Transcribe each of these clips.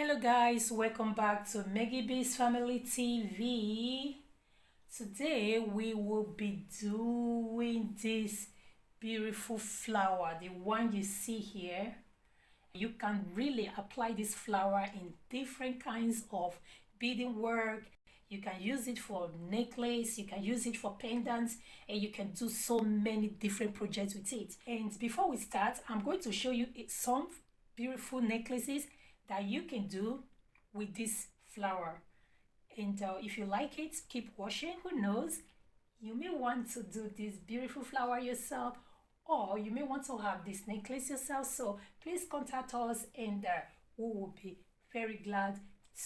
Hello guys, welcome back to Maggie B's Family TV. Today we will be doing this beautiful flower, the one you see here. You can really apply this flower in different kinds of beading work. You can use it for necklace, you can use it for pendants, and you can do so many different projects with it. And before we start, I'm going to show you some beautiful necklaces that you can do with this flower. And if you like it, keep watching. Who knows, you may want to do this beautiful flower yourself, or you may want to have this necklace yourself. So please contact us, and we will be very glad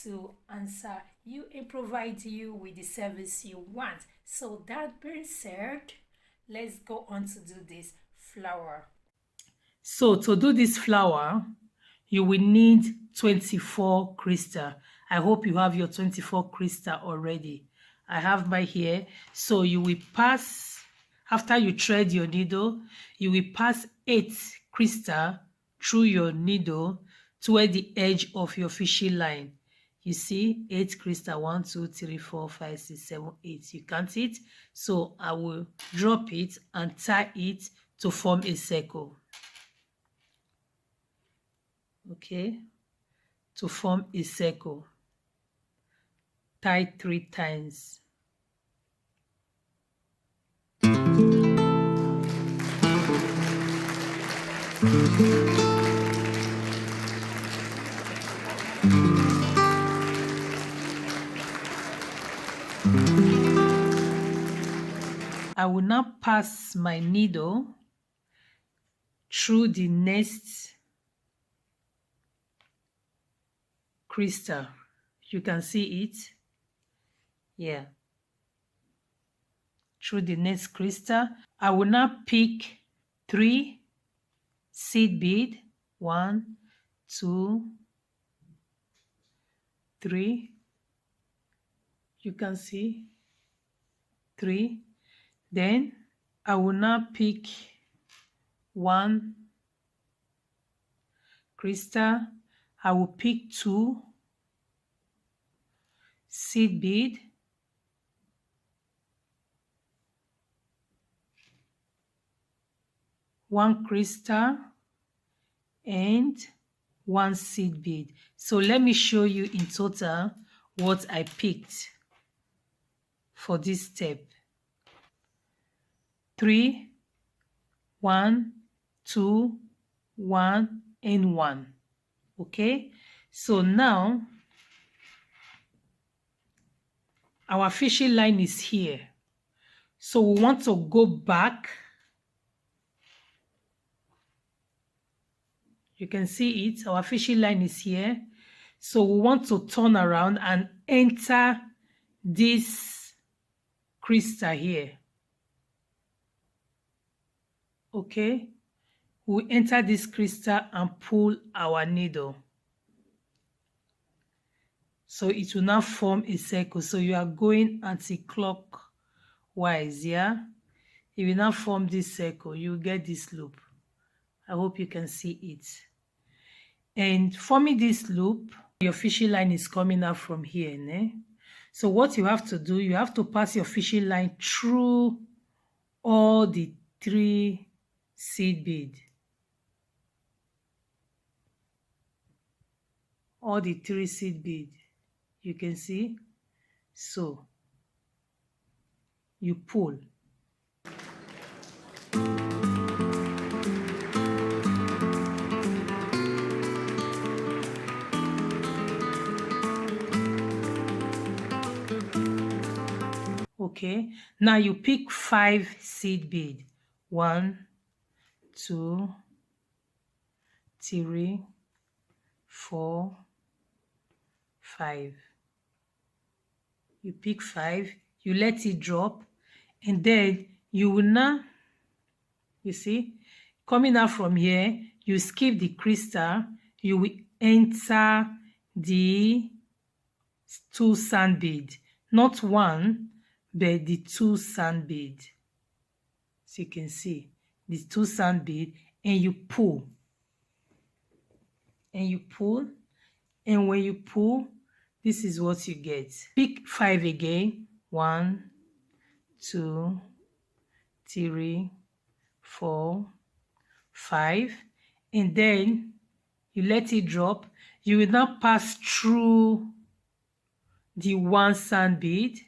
to answer you and provide you with the service you want. So that being said, let's go on to do this flower. So to do this flower, you will need 24 crystal. I hope you have your 24 crystal already. I have my here. So you will pass, after you thread your needle, you will pass 8 crystal through your needle toward the edge of your fishing line. You see 8 crystal, 1 2 3 4 5 6 7 8. You count it. So I will drop it and tie it to form a circle. Okay, to form a circle, tie 3 times. I will now pass my needle through the next crystal. You can see it. Yeah. Through the next crystal. I will now pick 3 seed bead. 1, 2, 3. You can see 3. Then I will now pick 1 crystal. I will pick 2 seed bead. One crystal and 1 seed bead. So let me show you in total what I picked for this step. 3, 1, 2, 1, and 1. Okay, so now our fishing line is here. So we want to go back. You can see it. Our fishing line is here. So we want to turn around and enter this crystal here. Okay, we enter this crystal and pull our needle. So it will now form a circle. So you are going anti-clockwise, yeah? It will now form this circle. You will get this loop. I hope you can see it. And forming this loop, your fishing line is coming out from here. Ne? So what you have to do, you have to pass your fishing line through all the 3 seed bead. All the 3 seed bead. You can see. So you pull. Okay, now you pick 5 seed bead. 1, 2, 3, 4, 5. You pick 5, you let it drop, and then you will now, you see, coming out from here, you skip the crystal, you will enter the 2 sand bead, not 1, but the 2 sand bead. So you can see the 2 sand bead, and you pull, and you pull, And when you pull, this is what you get. Pick 5 again. 1, 2, 3, 4, 5. And then you let it drop. You will now pass through the 1 sand bead.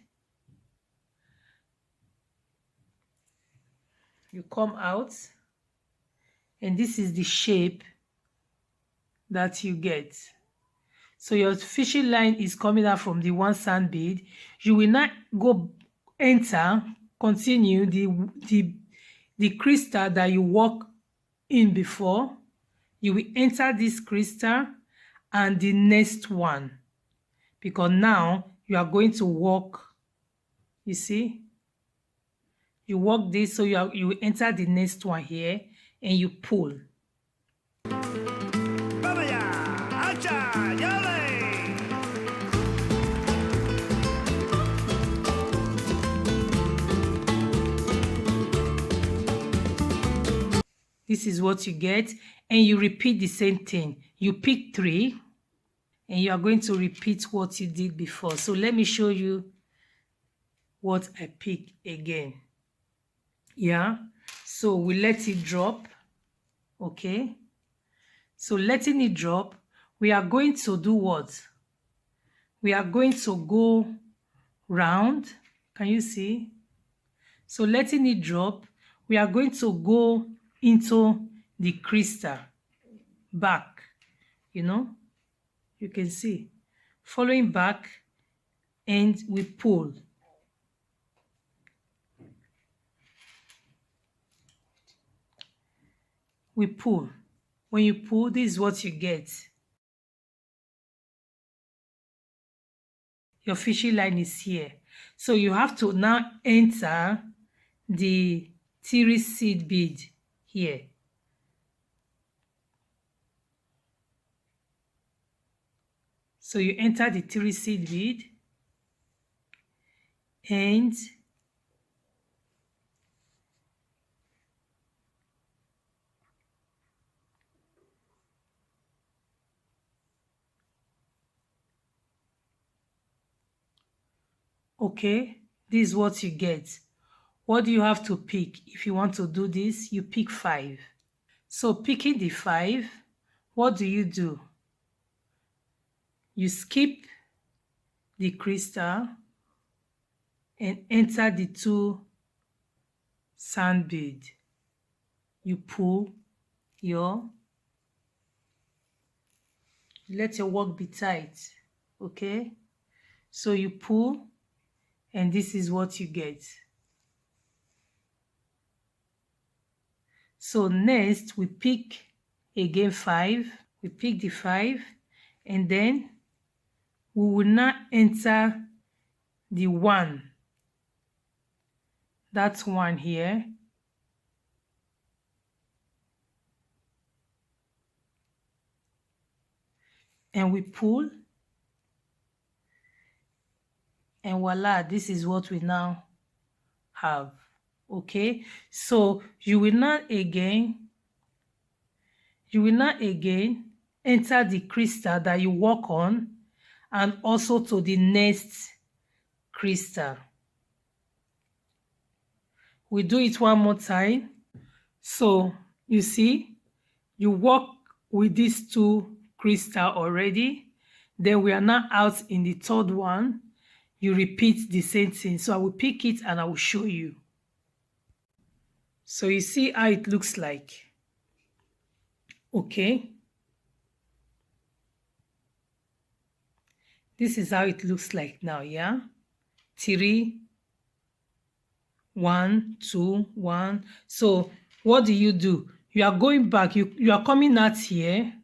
You come out, and this is the shape that you get. So your fishing line is coming out from the 1 sand bead. You will not go continue the crystal that you walk in before. You will enter this crystal and the next one, because now you are going to walk. You see, you walk this, so you will enter the next one here, and you pull. This is what you get, and you repeat the same thing. You pick 3, and you are going to repeat what you did before. So let me show you what I pick again. Yeah, so we let it drop. Okay, so letting it drop, we are going to do what? We are going to go round. Can you see? So letting it drop, we are going to go into the crystal back. You know, you can see, following back, and we pull. We pull. When you pull, this is what you get. Your fishing line is here. So you have to now enter the 3 seed bead here. So you enter the 3 seed bead, and okay, this is what you get. What do you have to pick? If you want to do this, you pick 5. So picking the 5, what do? You skip the crystal and enter the 2 sand bead. You pull let your work be tight. Okay, so you pull, and this is what you get. So next we pick again 5. We pick the 5, and then we will now enter the 1. That's 1 here. And we pull, and voila, this is what we now have. Okay, so you will not again enter the crystal that you work on, and also to the next crystal. We do it one more time. So you see, you work with these 2 crystal already. Then we are now out in the 3rd one. You repeat the same thing. So I will pick it and I will show you. So you see how it looks like. Okay, this is how it looks like now. Yeah, 3, 1, 2, 1. So what do? You are going back. You are coming out here.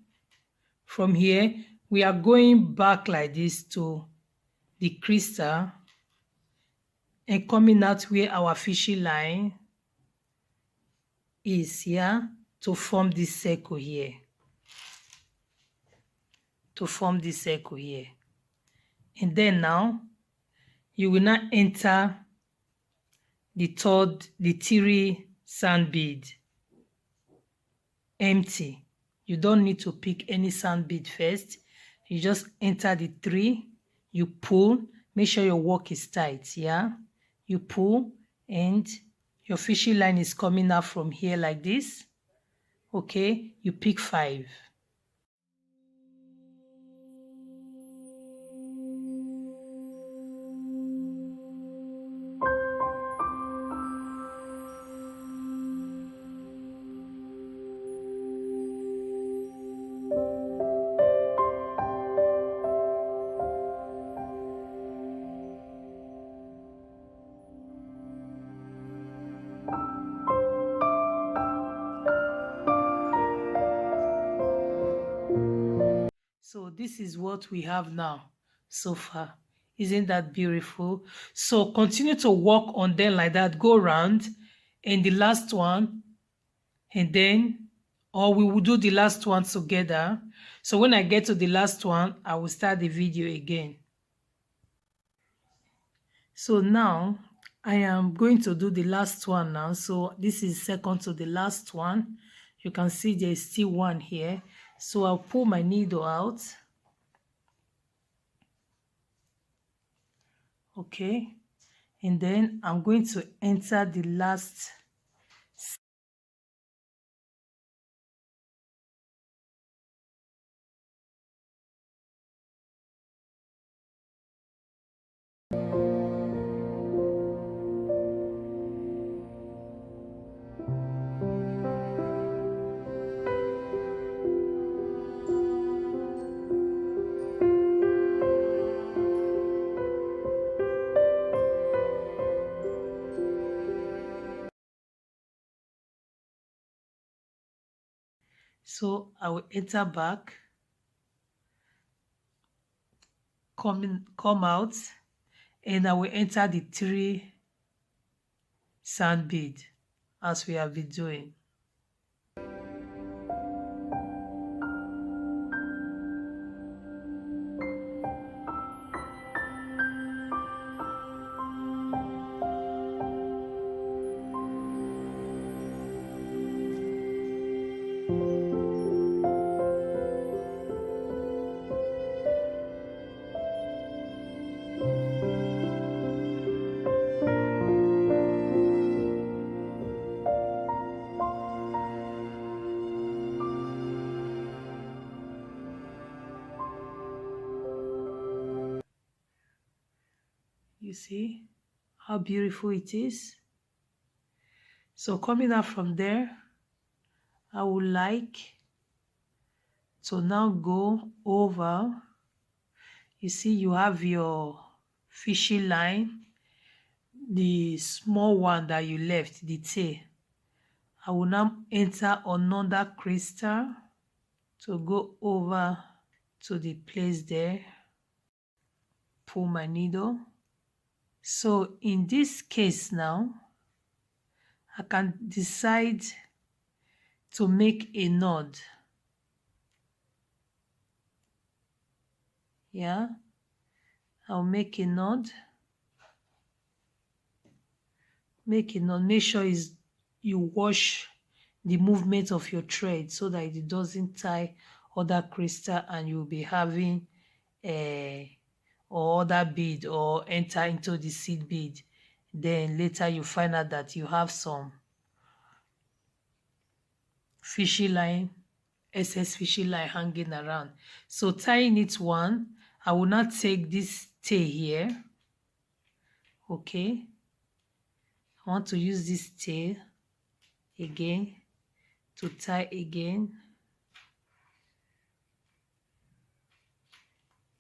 From here, we are going back like this to the crystal, and coming out where our fishing line is here, to form this circle here. And then now you will not enter the 3 sand bead empty. You don't need to pick any sand bead first. You just enter the 3, you pull, make sure your work is tight, yeah? You pull and your fishing line is coming out from here like this. Okay, you pick 5. So this is what we have now so far. Isn't that beautiful? So continue to work on them like that. Go around and the last one, and then, or we will do the last one together. So when I get to the last one, I will start the video again. So now I am going to do the last one now. So this is second to the last one. You can see there is still one here. So I'll pull my needle out. Okay, and then I'm going to enter the last. So I will enter back, come out, and I will enter the 3 sand bead as we have been doing. You see how beautiful it is? So coming out from there, I would like to now go over. You see, you have your fishing line, the small one that you left, the tail. I will now enter another crystal to go over to the place there, pull my needle. So in this case now, I can decide to make a knot. Yeah, I'll make a knot. Make sure you wash the movement of your thread so that it doesn't tie other crystal and you'll be having a or other bead or enter into the seed bead. Then later you find out that you have some fishy line, excess fishy line hanging around. So tying it one, I will not take this tail here. Okay, I want to use this tail again to tie again.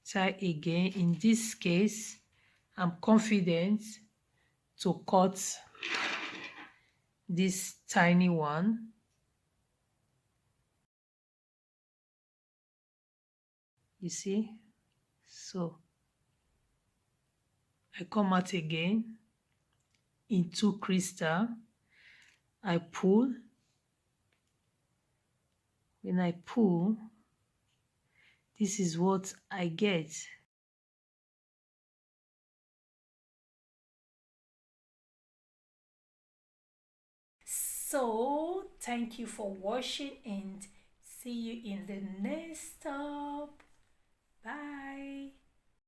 Tie again. In this case, I'm confident to cut this tiny one. You see? So I come out again into crystal. I pull. When I pull, this is what I get. So thank you for watching and see you in the next stop.